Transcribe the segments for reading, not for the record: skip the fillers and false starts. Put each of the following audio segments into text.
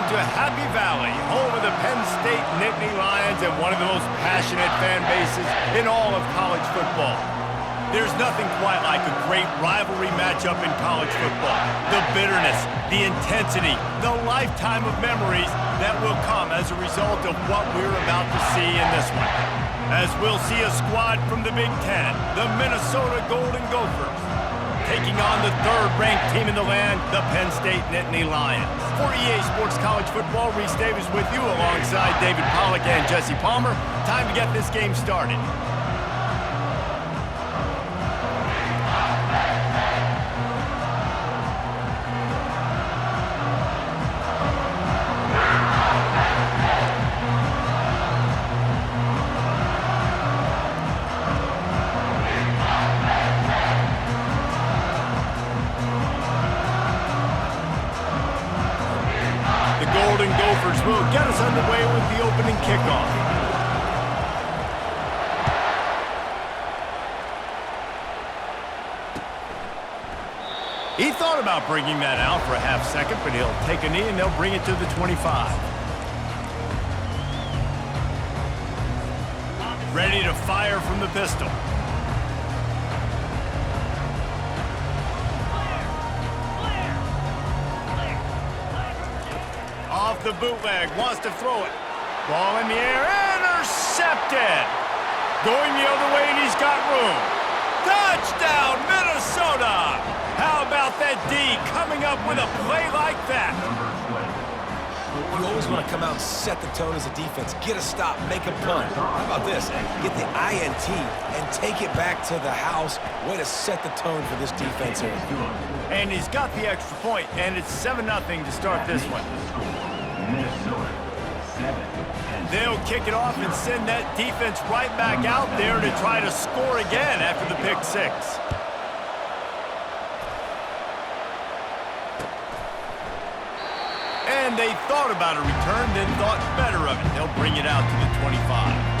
to Happy Valley, home of the Penn State Nittany Lions and one of the most passionate fan bases in all of college football. There's nothing quite like a great rivalry matchup in college football. The bitterness, the intensity, the lifetime of memories that will come as a result of what we're about to see in this one. As we'll see a squad from the Big Ten, the Minnesota Golden Gophers, taking on the third-ranked team in the land, the Penn State Nittany Lions. For EA Sports College Football, Reese Davis with you alongside David Pollack and Jesse Palmer. Time to get this game started. Golden Gophers will get us underway with the opening kickoff. He thought about bringing that out for a half second, but he'll take a knee and they'll bring it to the 25. Ready to fire from the pistol. Off the bootleg, wants to throw it. Ball in the air, intercepted. Going the other way, and he's got room. Touchdown, Minnesota! How about that D coming up with a play like that? You always want to come out and set the tone as a defense. Get a stop, make a punt. How about this? Get the INT and take it back to the house. Way to set the tone for this defense here. And he's got the extra point, and it's 7-0 to start this one. They'll kick it off and send that defense right back out there to try to score again after the pick six. And they thought about a return, then thought better of it. They'll bring it out to the 25.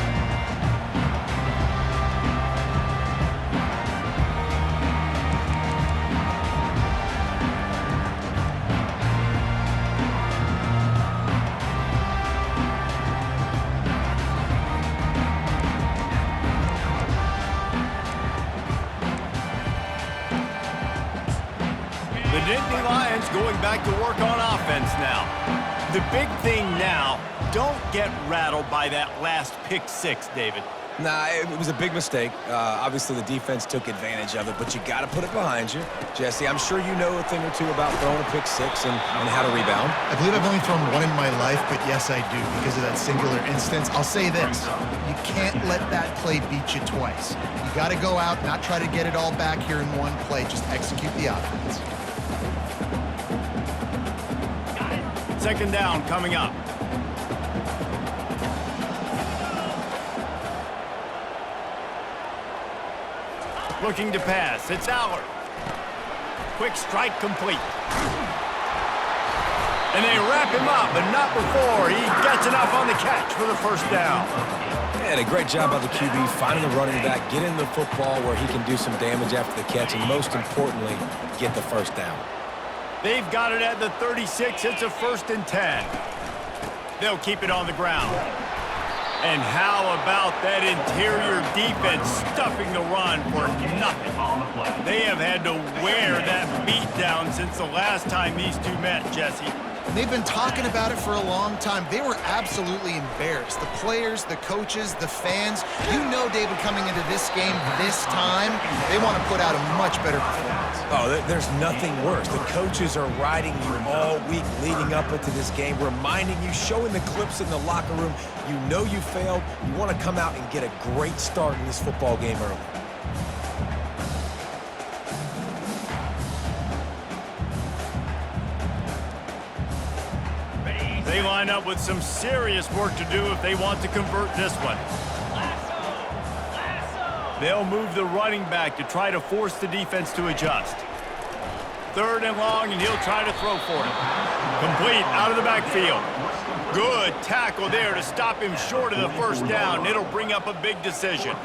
The Nittany Lions going back to work on offense now. The big thing now, don't get rattled by that last pick six, David. Nah, it was a big mistake. Obviously, the defense took advantage of it, but you got to put it behind you. Jesse, I'm sure you know a thing or two about throwing a pick six and how to rebound. I believe I've only thrown one in my life, but yes, I do, because of that singular instance. I'll say this. You can't let that play beat you twice. You got to go out, not try to get it all back here in one play. Just execute the offense. Second down coming up. Looking to pass. It's Allard. Quick strike complete. And they wrap him up, but not before he gets enough on the catch for the first down. And a great job by the QB finding the running back, getting the football where he can do some damage after the catch, and most importantly, get the first down. They've got it at the 36. It's a 1st and 10. They'll keep it on the ground. And how about that interior defense stuffing the run for nothing? They have had to wear that beat down since the last time these two met, Jesse. They've been talking about it for a long time. They were absolutely embarrassed. The players, the coaches, the fans. You know, David, coming into this game this time, they want to put out a much better performance. Oh, there's nothing worse. The coaches are riding you all week leading up into this game, reminding you, showing the clips in the locker room. You know you failed. You want to come out and get a great start in this football game early. They line up with some serious work to do if they want to convert this one. They'll move the running back to try to force the defense to adjust. 3rd and long, and he'll try to throw for it. Complete out of the backfield. Good tackle there to stop him short of the first down. It'll bring up a big decision.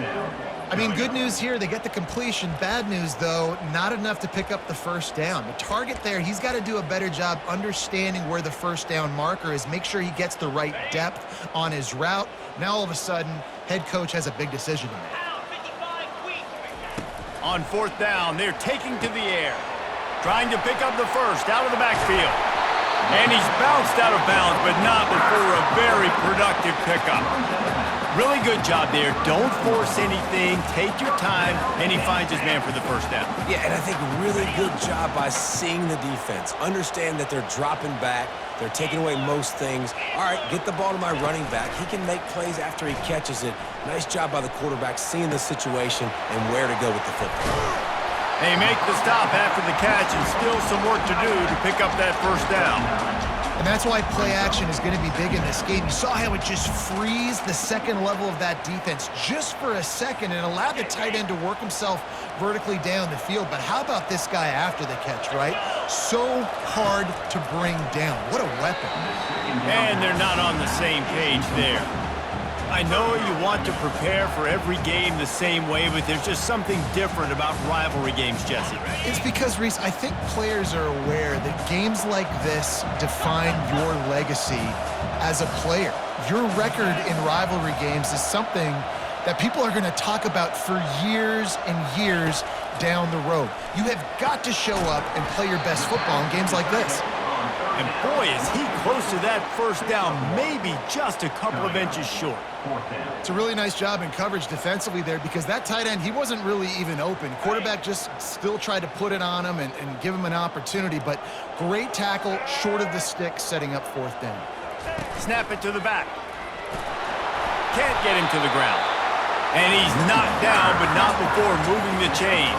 I mean, good news here, they get the completion. Bad news, though, not enough to pick up the first down. The target there, he's got to do a better job understanding where the first down marker is, make sure he gets the right depth on his route. Now, all of a sudden, head coach has a big decision to make. On fourth down, they're taking to the air, trying to pick up the first out of the backfield. And he's bounced out of bounds, but not before a very productive pickup. Really good job there. Don't force anything. Take your time, and he finds his man for the first down. Yeah, and I think really good job by seeing the defense. Understand that they're dropping back. They're taking away most things. All right, get the ball to my running back. He can make plays after he catches it. Nice job by the quarterback seeing the situation and where to go with the football. They make the stop after the catch, and still some work to do to pick up that first down. And that's why play action is going to be big in this game. You saw how it just frees the second level of that defense just for a second and allowed the tight end to work himself vertically down the field. But how about this guy after the catch, right? So hard to bring down. What a weapon. And they're not on the same page there. I know you want to prepare for every game the same way, but there's just something different about rivalry games, Jesse. It's because, Reese, I think players are aware that games like this define your legacy as a player. Your record in rivalry games is something that people are going to talk about for years and years down the road. You have got to show up and play your best football in games like this. And boy, is he close to that first down, maybe just a couple of inches short. It's a really nice job in coverage defensively there because that tight end, he wasn't really even open. Quarterback just still tried to put it on him and give him an opportunity, but great tackle short of the stick, setting up fourth down. Snap it to the back. Can't get him to the ground. And he's knocked down, but not before moving the chains.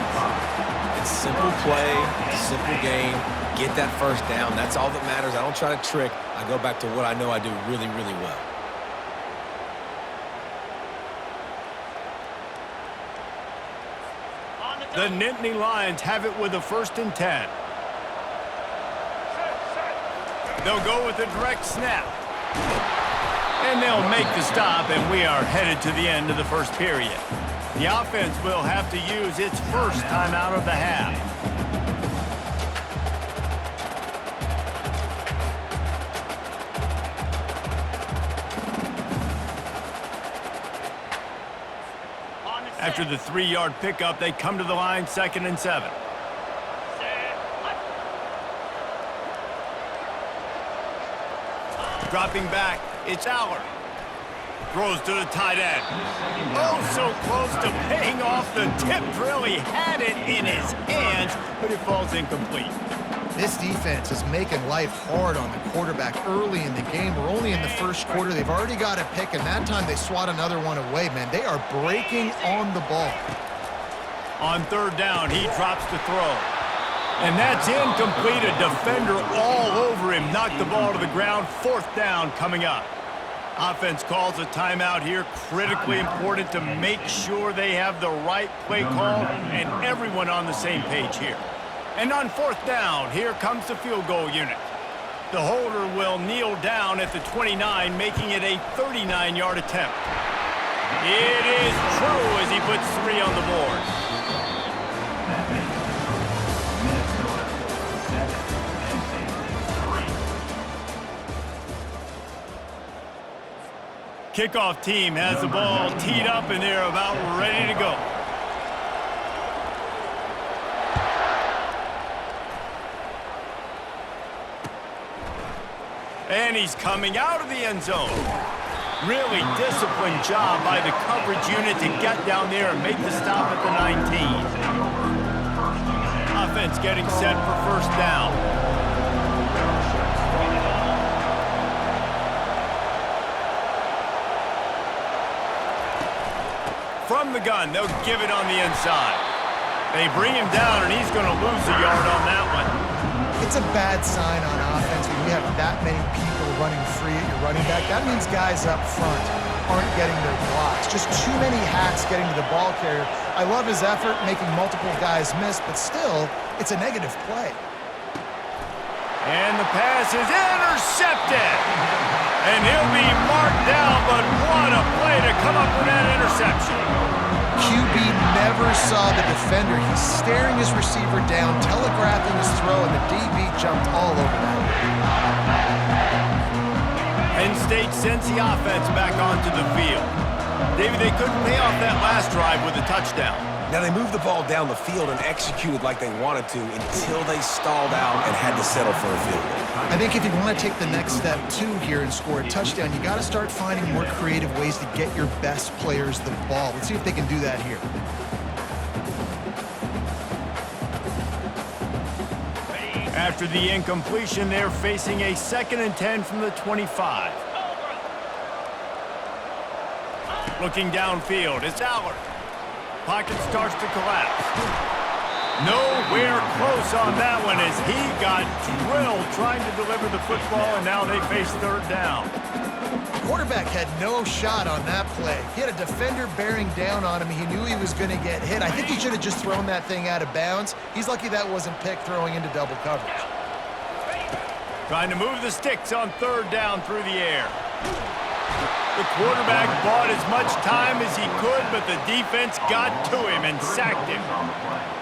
It's simple play, simple game. Get that first down. That's all that matters. I don't try to trick. I go back to what I know I do really, really well. The Nittany Lions have it with a 1st and 10. They'll go with a direct snap. And they'll make the stop, and we are headed to the end of the first period. The offense will have to use its first timeout of the half. After the 3-yard pickup, they come to the line 2nd and 7. Dropping back, it's Aller. Throws to the tight end. Oh, so close to paying off the tip drill. He had it in his hands, but it falls incomplete. This defense is making life hard on the quarterback early in the game. We're only in the first quarter. They've already got a pick, and that time they swat another one away, man. They are breaking on the ball. On 3rd down, he drops to throw. And that's incomplete. A defender all over him. Knocked the ball to the ground. 4th down coming up. Offense calls a timeout here. Critically important to make sure they have the right play call and everyone on the same page here. And on 4th down, here comes the field goal unit. The holder will kneel down at the 29, making it a 39-yard attempt. It is true as he puts 3 on the board. Kickoff team has the ball teed up, and they're about ready to go. And he's coming out of the end zone. Really disciplined job by the coverage unit to get down there and make the stop at the 19. Offense getting set for 1st down. From the gun, they'll give it on the inside. They bring him down, and he's going to lose a yard on that one. It's a bad sign on offense when you have that many people running free at your running back. That means guys up front aren't getting their blocks. Just too many hats getting to the ball carrier. I love his effort, making multiple guys miss, but still, it's a negative play. And the pass is intercepted. And he'll be marked down, but what a play to come up with that interception. QB never saw the defender. He's staring his receiver down, telegraphing his throw, and the DB jumped all over that. Penn State sends the offense back onto the field. David, they couldn't pay off that last drive with a touchdown. Now, they moved the ball down the field and executed like they wanted to until they stalled out and had to settle for a field goal. I think if you want to take the next step, too, here and score a touchdown, you got to start finding more creative ways to get your best players the ball. Let's see if they can do that here. After the incompletion, they're facing a 2nd and 10 from the 25. Looking downfield, it's Allard. Pocket starts to collapse. Nowhere close on that one as he got drilled trying to deliver the football, and now they face 3rd down. The quarterback had no shot on that play. He had a defender bearing down on him. He knew he was going to get hit. I think he should have just thrown that thing out of bounds. He's lucky that wasn't picked throwing into double coverage. Trying to move the sticks on 3rd down through the air. The quarterback bought as much time as he could, but the defense got to him and sacked him.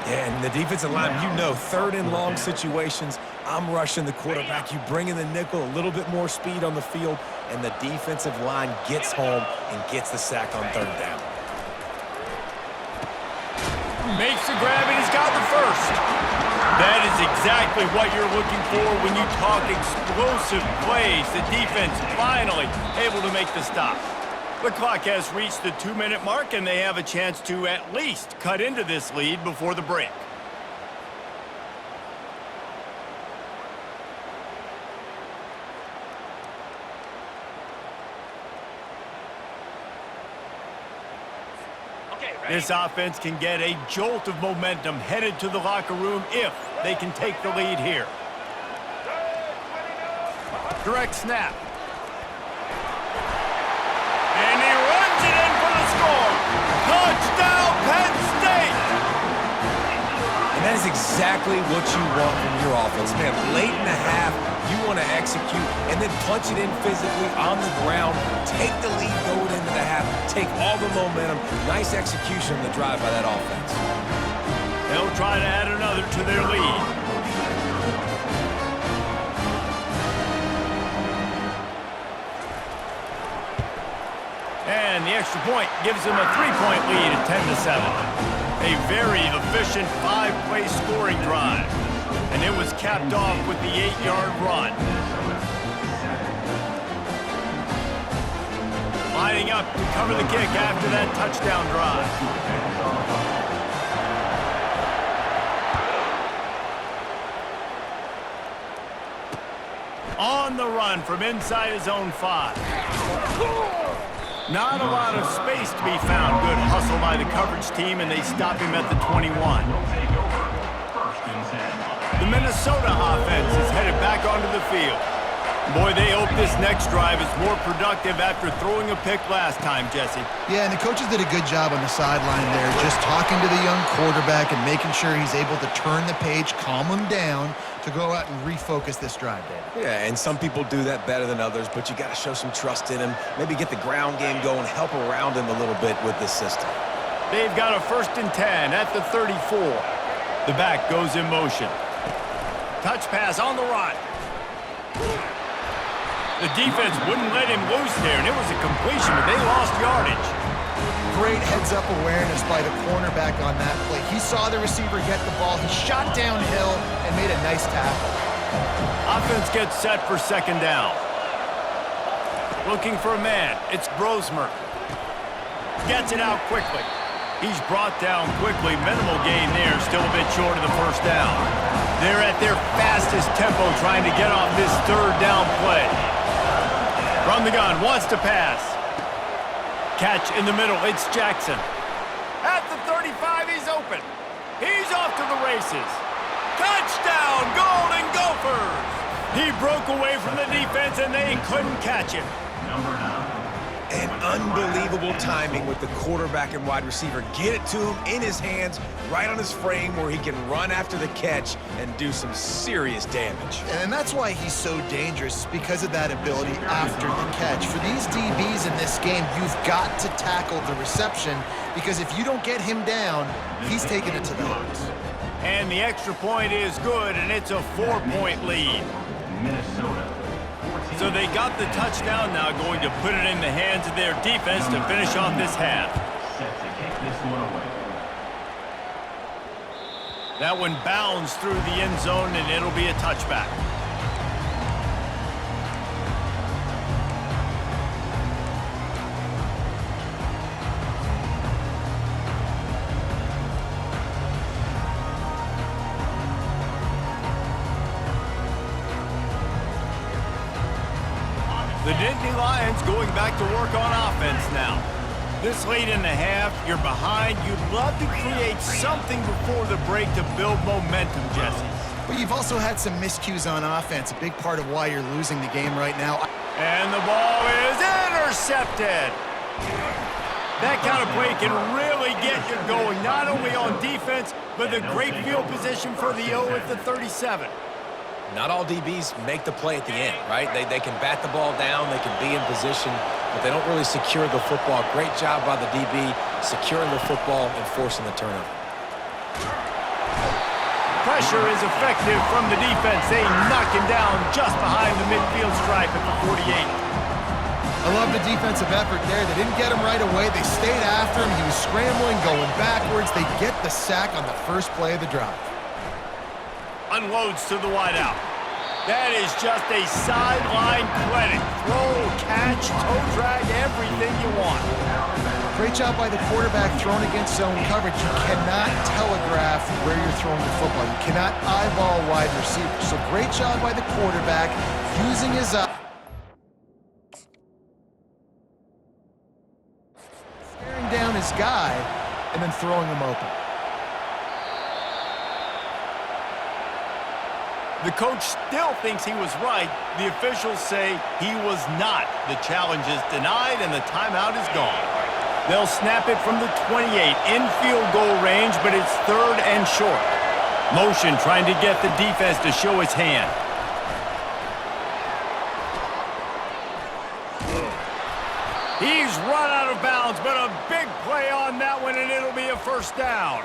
Yeah, and the defensive line, you know, 3rd and long situations, I'm rushing the quarterback. You bring in the nickel, a little bit more speed on the field, and the defensive line gets home and gets the sack on 3rd down. Makes the grab, and he's got the first. That is exactly what you're looking for when you talk explosive plays. The defense finally able to make the stop. The clock has reached the 2-minute mark, and they have a chance to at least cut into this lead before the break. This offense can get a jolt of momentum headed to the locker room if they can take the lead here. Direct snap. And he runs it in for the score. Touchdown, Penn State! And that is exactly what you want from your offense, man. Late in the half, you want to execute and then punch it in physically on the ground, take the lead going into the half, take all the momentum. Nice execution on the drive by that offense. They'll try to add another to their lead. And the extra point gives them a 3-point lead at 10-7. A very efficient 5-play scoring drive. And it was capped off with the 8-yard run. Lining up to cover the kick after that touchdown drive. On the run from inside his own 5. Not a lot of space to be found. Good hustle by the coverage team, and they stop him at the 21. The Minnesota offense is headed back onto the field. Boy, they hope this next drive is more productive after throwing a pick last time, Jesse. Yeah, and the coaches did a good job on the sideline there, just talking to the young quarterback and making sure he's able to turn the page, calm him down to go out and refocus this drive, David. Yeah, and some people do that better than others, but you got to show some trust in him. Maybe get the ground game going, help around him a little bit with this system. They've got a 1st and 10 at the 34. The back goes in motion. Touch pass on the run. The defense wouldn't let him loose there, and it was a completion, but they lost yardage. Great heads-up awareness by the cornerback on that play. He saw the receiver get the ball. He shot downhill and made a nice tackle. Offense gets set for 2nd down. Looking for a man. It's Brosmer. Gets it out quickly. He's brought down quickly. Minimal gain there. Still a bit short of the 1st down. They're at their fastest tempo trying to get off this 3rd down play. From the gun, wants to pass. Catch in the middle, it's Jackson. At the 35, he's open. He's off to the races. Touchdown, Golden Gophers! He broke away from the defense, and they couldn't catch him. And unbelievable timing with the quarterback and wide receiver. Get it to him in his hands, right on his frame where he can run after the catch and do some serious damage. And that's why he's so dangerous, because of that ability after the catch. For these DBs in this game, you've got to tackle the reception, because if you don't get him down, he's taking it to the house. And the extra point is good, and it's a 4-point lead. So they got the touchdown now, going to put it in the hands of their defense to finish off this half. That one bounds through the end zone, and it'll be a touchback. The Nittany Lions going back to work on offense now. This late in the half, you're behind. You'd love to create something before the break to build momentum, Jesse. But you've also had some miscues on offense, a big part of why you're losing the game right now. And the ball is intercepted. That kind of play can really get you going, not only on defense, but the great field position for the O at the 37. Not all DBs make the play at the end, right? They can bat the ball down, they can be in position, but they don't really secure the football. Great job by the DB securing the football and forcing the turnover. Pressure is effective from the defense. They knock him down just behind the midfield stripe at the 48. I love the defensive effort there. They didn't get him right away. They stayed after him. He was scrambling, going backwards. They get the sack on the first play of the drive. Unloads to the wideout. That is just a sideline clinic. Throw, catch, toe drag, everything you want. Great job by the quarterback throwing against zone coverage. You cannot telegraph where you're throwing the football. You cannot eyeball wide receivers. So great job by the quarterback using his eye. Staring down his guy and then throwing him open. The coach still thinks he was right. The officials say he was not. The challenge is denied, and the timeout is gone. They'll snap it from the 28 in field goal range, but it's 3rd and short. Motion trying to get the defense to show his hand. He's run out of bounds, but a big play on that one, and it'll be a first down.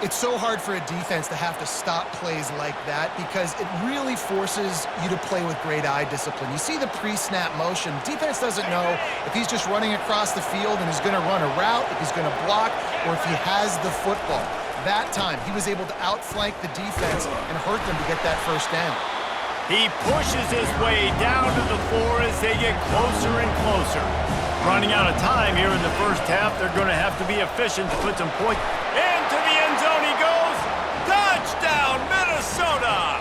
It's so hard for a defense to have to stop plays like that because it really forces you to play with great eye discipline. You see the pre-snap motion. Defense doesn't know if he's just running across the field and is going to run a route, if he's going to block, or if he has the football. That time, he was able to outflank the defense and hurt them to get that first down. He pushes his way down to the floor as they get closer and closer. Running out of time here in the first half, they're going to have to be efficient to put some points. Into the end zone he goes. Touchdown, Minnesota!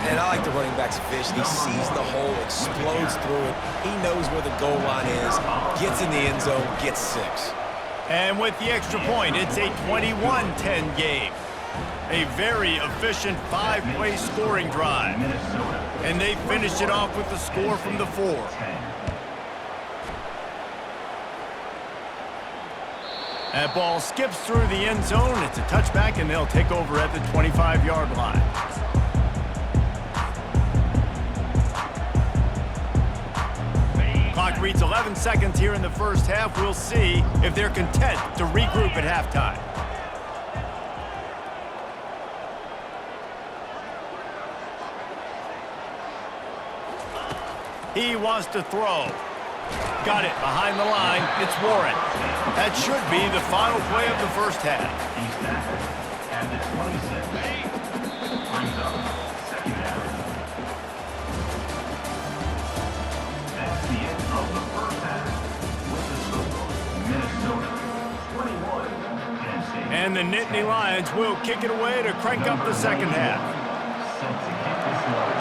And I like the running back's vision. He sees the hole, explodes through it. He knows where the goal line is, gets in the end zone, gets 6. And with the extra point, it's a 21-10 game. A very efficient 5-play scoring drive. And they finished it off with the score from the 4. That ball skips through the end zone. It's a touchback, and they'll take over at the 25-yard line. Clock reads 11 seconds here in the first half. We'll see if they're content to regroup at halftime. He wants to throw. Got it behind the line. It's Warren. That should be the final play of the first half. That's the end of the first half with the score, Minnesota 21, Penn State. And the Nittany Lions will kick it away to crank up the second half. Set to kick this one.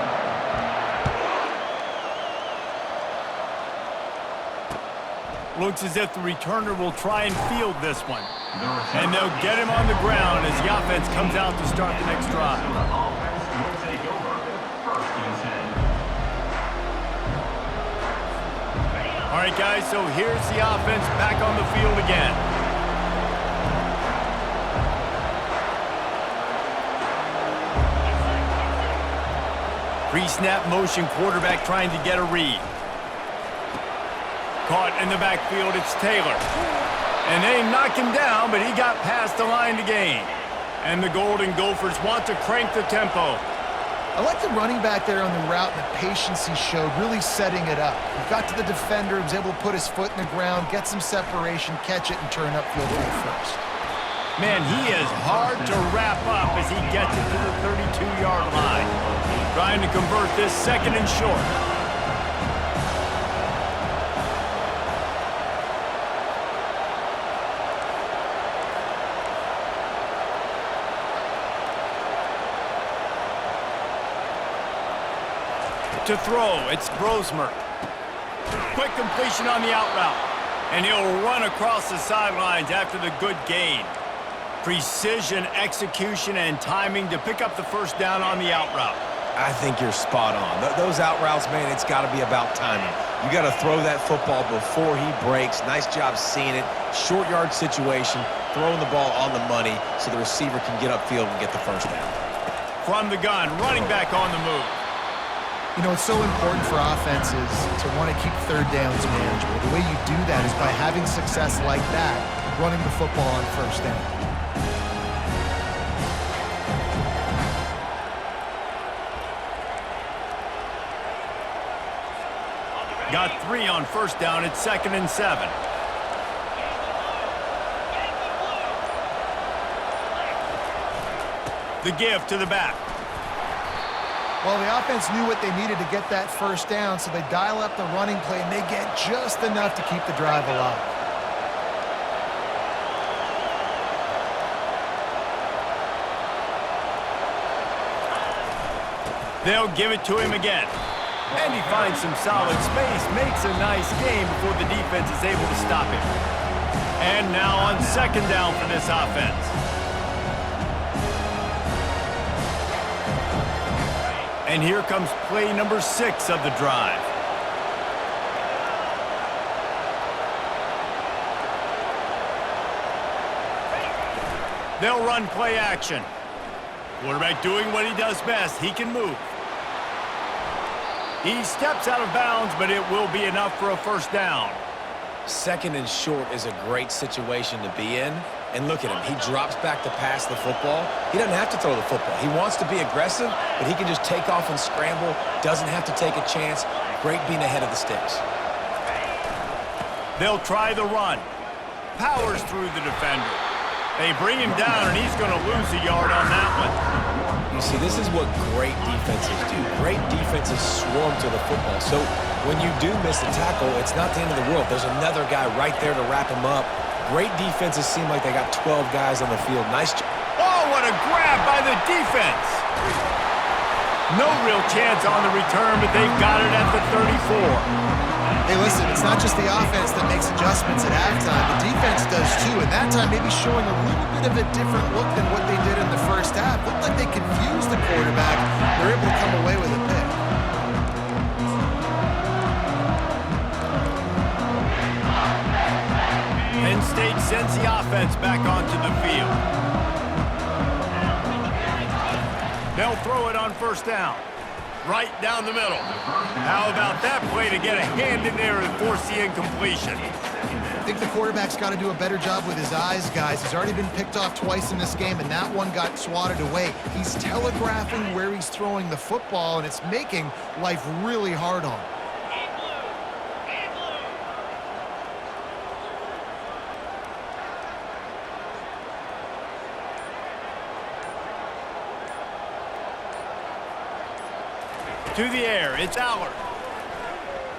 Looks as if the returner will try and field this one. And they'll get him on the ground as the offense comes out to start the next drive. All right, right, guys, so here's the offense back on the field again. Pre-snap motion, quarterback trying to get a read. Caught in the backfield, it's Taylor. And they knocked him down, but he got past the line to gain. And the Golden Gophers want to crank the tempo. I like the running back there on the route and the patience he showed, really setting it up. He got to the defender, was able to put his foot in the ground, get some separation, catch it, and turn upfield for the first. Man, he is hard to wrap up as he gets it to the 32-yard line. Trying to convert this second and short. To throw, it's Brosmer. Quick completion on the out route. And he'll run across the sidelines after the good gain. Precision, execution, and timing to pick up the first down on the out route. I think you're spot on. Those out routes, man, it's got to be about timing. You got to throw that football before he breaks. Nice job seeing it. Short yard situation, throwing the ball on the money so the receiver can get upfield and get the first down. From the gun, running back on the move. You know, it's so important for offenses to want to keep third downs manageable. The way you do that is by having success like that, running the football on first down. Got 3 on first down. It's 2nd and 7. The give to the back. Well, the offense knew what they needed to get that first down, so they dial up the running play, and they get just enough to keep the drive alive. They'll give it to him again. And he finds some solid space, makes a nice game before the defense is able to stop him. And now on second down for this offense. And here comes play number 6 of the drive. They'll run play action. Quarterback doing what he does best. He can move. He steps out of bounds, but it will be enough for a first down. Second and short is a great situation to be in. And look at him. He drops back to pass the football. He doesn't have to throw the football. He wants to be aggressive, but he can just take off and scramble. Doesn't have to take a chance. Great being ahead of the sticks. They'll try the run. Powers through the defender. They bring him down, and he's going to lose a yard on that one. You see, this is what great defenses do. Great defenses swarm to the football. So when you do miss the tackle, it's not the end of the world. There's another guy right there to wrap him up. Great defenses seem like they got 12 guys on the field. Nice job. Oh, what a grab by the defense. No real chance on the return, but they've got it at the 34. Hey, listen, it's not just the offense that makes adjustments at halftime. The defense does too, and that time maybe showing a little bit of a different look than what they did in the first half. Looked like they confused the quarterback. They're able to come away with a pick. Penn State sends the offense back onto the field. They'll throw it on first down. Right down the middle. How about that play to get a hand in there and force the incompletion? I think the quarterback's got to do a better job with his eyes, guys. He's already been picked off twice in this game, and that one got swatted away. He's telegraphing where he's throwing the football, and it's making life really hard on him. To the air, it's Allard.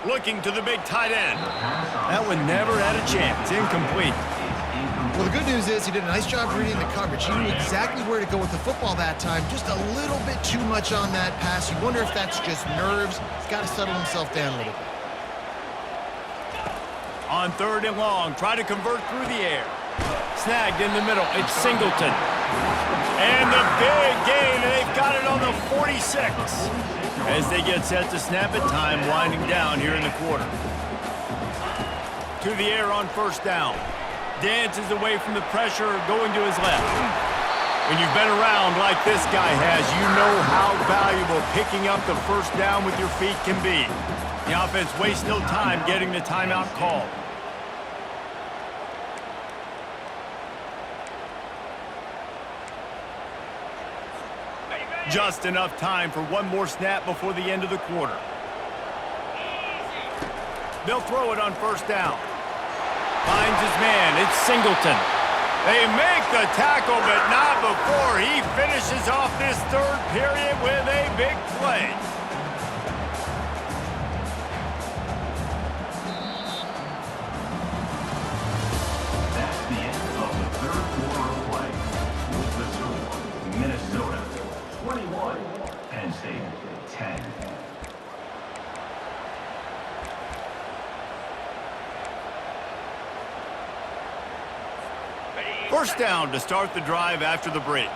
Looking to the big tight end. That one never had a chance. Incomplete. Well, the good news is he did a nice job reading the coverage. He knew exactly where to go with the football that time. Just a little bit too much on that pass. You wonder if that's just nerves. He's got to settle himself down a little bit. On third and long, try to convert through the air. Snagged in the middle, it's Singleton. And the big gain, and they've got it on the 46. As they get set to snap it, time winding down here in the quarter. To the air on first down. Dances away from the pressure, going to his left. When you've been around like this guy has, you know how valuable picking up the first down with your feet can be. The offense wastes no time getting the timeout called. Just enough time for one more snap before the end of the quarter. They'll throw it on first down. Finds his man. It's Singleton. They make the tackle, but not before he finishes off this third period with a big play. That's the end of the third quarter of play. With the score, Minnesota 21, Penn State 10. First down to start the drive after the break.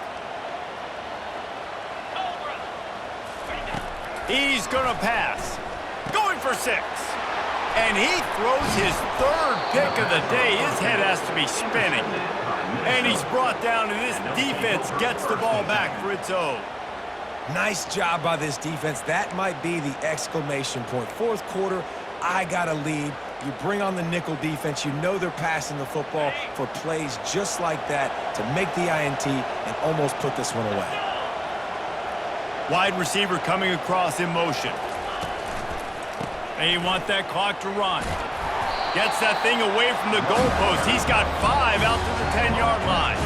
He's going to pass. Going for 6. And he throws his third pick of the day. His head has to be spinning. And he's brought down, and this defense gets the ball back for its own. Nice job by this defense. That might be the exclamation point. Fourth quarter, I got a lead. You bring on the nickel defense. You know they're passing the football for plays just like that to make the INT and almost put this one away. Wide receiver coming across in motion. They want that clock to run. Gets that thing away from the goalpost. He's got 5 out to the 10-yard line.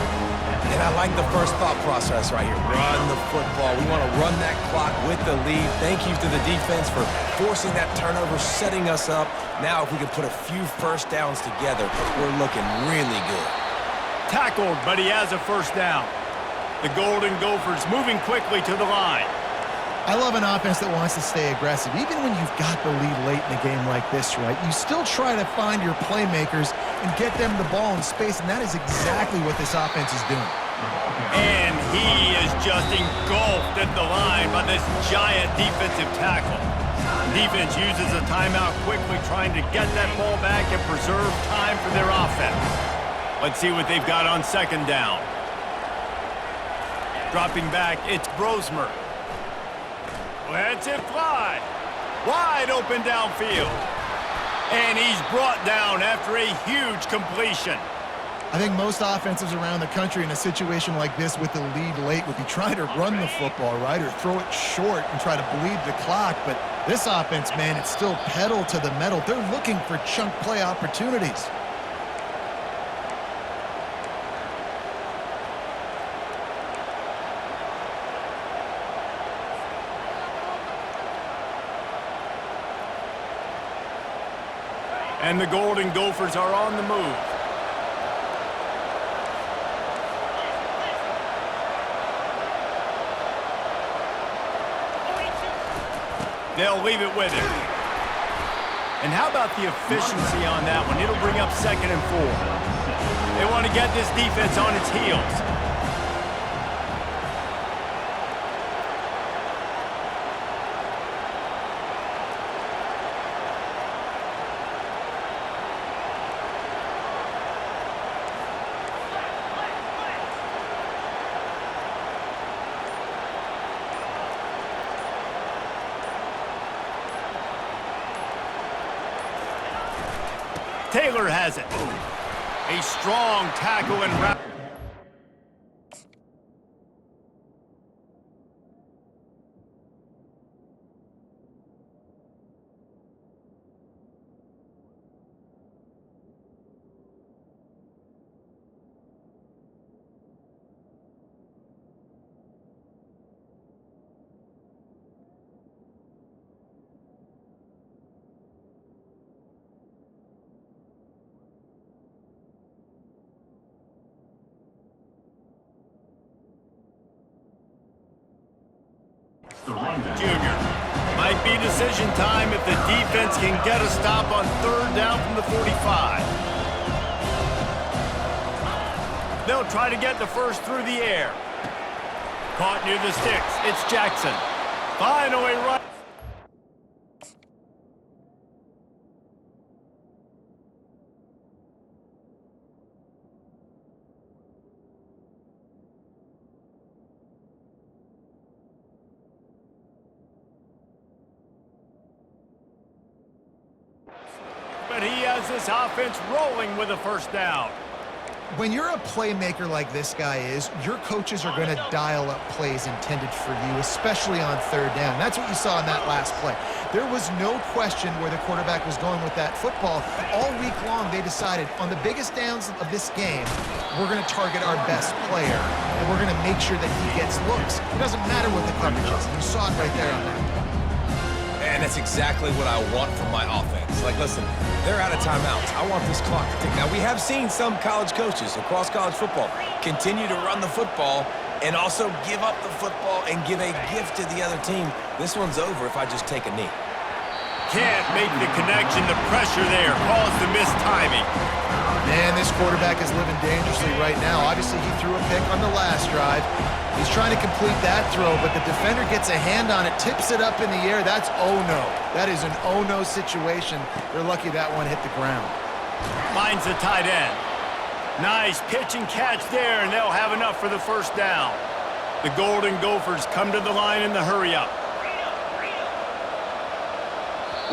And I like the first thought process right here. Run the football. We want to run that clock with the lead. Thank you to the defense for forcing that turnover, setting us up. Now if we can put a few first downs together, we're looking really good. Tackled, but he has a first down. The Golden Gophers moving quickly to the line. I love an offense that wants to stay aggressive. Even when you've got the lead late in a game like this, right, you still try to find your playmakers and get them the ball in space, and that is exactly what this offense is doing. And he is just engulfed at the line by this giant defensive tackle. Defense uses a timeout quickly, trying to get that ball back and preserve time for their offense. Let's see what they've got on second down. Dropping back, it's Brosmer. Lets it fly. Wide open downfield. And he's brought down after a huge completion. I think most offenses around the country in a situation like this with the lead late would be trying to run the football, right, or throw it short and try to bleed the clock. But this offense, man, it's still pedal to the metal. They're looking for chunk play opportunities. And the Golden Gophers are on the move. They'll leave it with him. And how about the efficiency on that one? It'll bring up 2nd and 4. They want to get this defense on its heels. Taylor has it. A strong tackle and wrap. Junior. Might be decision time if the defense can get a stop on 3rd down from the 45. They'll try to get the first through the air. Caught near the sticks. It's Jackson. Finally right. But he has this offense rolling with a first down. When you're a playmaker like this guy is, your coaches are going to dial up plays intended for you, especially on third down. That's what you saw in that last play. There was no question where the quarterback was going with that football. All week long, they decided on the biggest downs of this game, we're going to target our best player, and we're going to make sure that he gets looks. It doesn't matter what the coverage is. You saw it right there on that. And that's exactly what I want from my offense. Like, listen, they're out of timeouts. I want this clock to tick. Now, we have seen some college coaches across college football continue to run the football and also give up the football and give a gift to the other team. This one's over if I just take a knee. Can't make the connection. The pressure there caused the missed timing. Man, this quarterback is living dangerously right now. Obviously, he threw a pick on the last drive. He's trying to complete that throw, but the defender gets a hand on it, tips it up in the air. That's oh-no. That is an oh-no situation. They're lucky that one hit the ground. Finds the tight end. Nice pitch and catch there, and they'll have enough for the first down. The Golden Gophers come to the line in the hurry-up.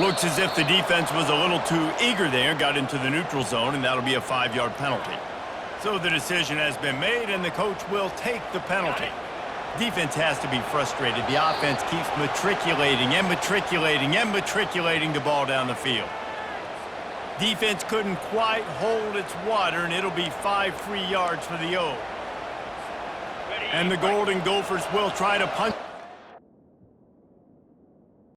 Looks as if the defense was a little too eager there, got into the neutral zone, and that'll be a 5-yard penalty. So the decision has been made, and the coach will take the penalty. Defense has to be frustrated. The offense keeps matriculating and matriculating and matriculating the ball down the field. Defense couldn't quite hold its water, and it'll be 5 free yards for the O. And the Golden Gophers will try to punch.